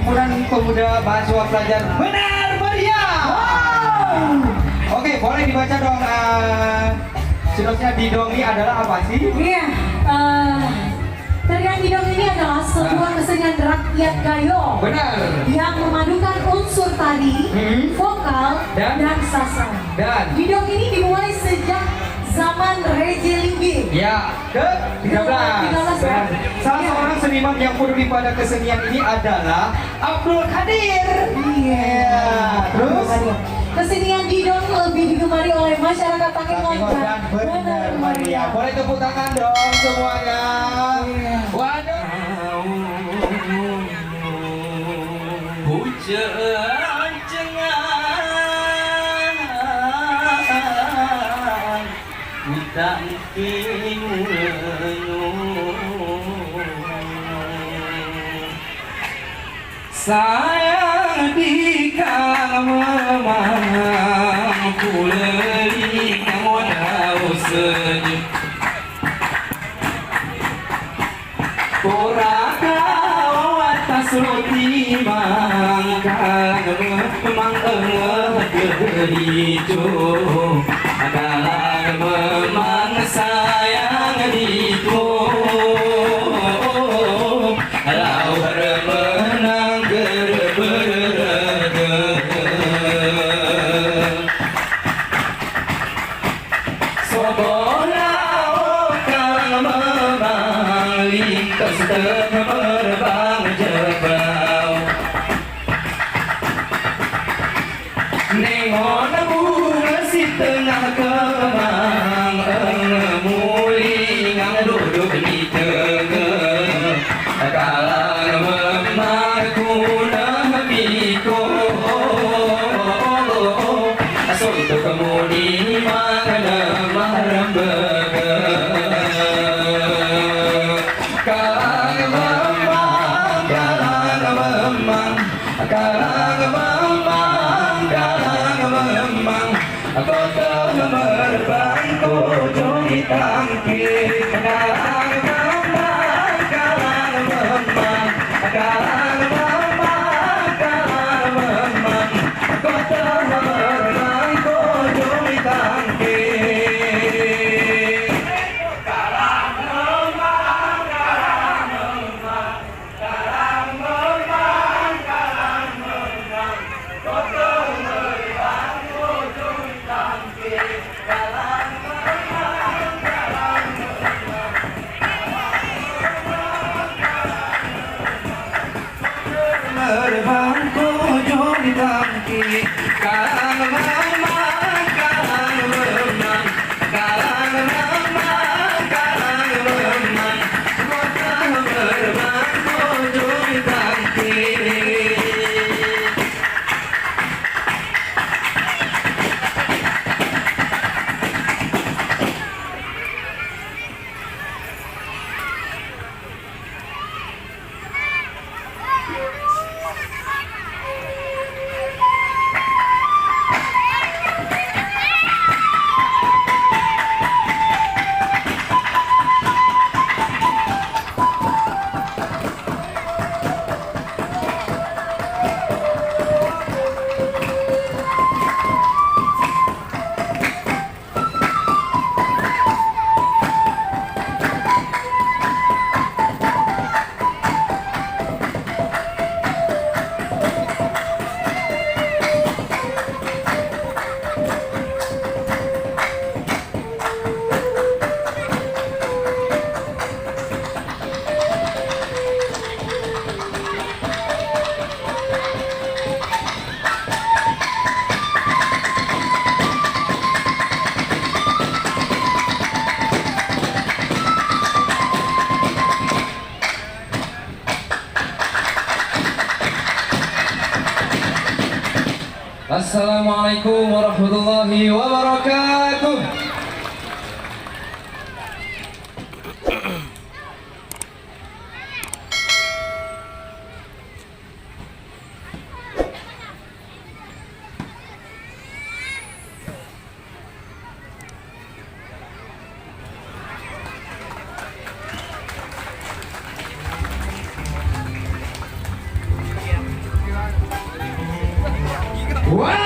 Himpunan Pemuda Mahasiswa Pelajar Benar Meriah. Oke, boleh dibaca dong. Sinopsisnya Didong ini adalah apa sih? Iya, tarian Didong ini adalah sebuah kesenian rakyat gayo. Benar. Yang memadukan unsur tari, vokal, Dan sastra. Dan Didong ini dimulai sejak zaman Reje Linggih. ya, ke-13. Benar. Salah seorang seniman yang peduli pada kesenian ini adalah Abdul Qadir. Iya. Terus kesenian Didong lebih digemari oleh masyarakat Takengon dan Benar Meriah. Boleh tepuk tangan dong semuanya. Waduh. Hujan cengang utang sayang di kala memang puleli modal senyum Poraka atas roti mangkang memang hijau adalah memang sayang itu lau menang terbang jebau nengon bunga si tengah kemang mulingang duduk di tengah kalang memarkuna biko suntuk kemudi mana marambega kota merbang kojo hitam kiri kalang memang kalang memang kota merbang kojo hitam kiri kalang memang kota merbang kojo hitam kiri kalang memang kalang memang kota merbang kojo hitam kiri Assalamualaikum warahmatullahi wabarakatuh. Wow.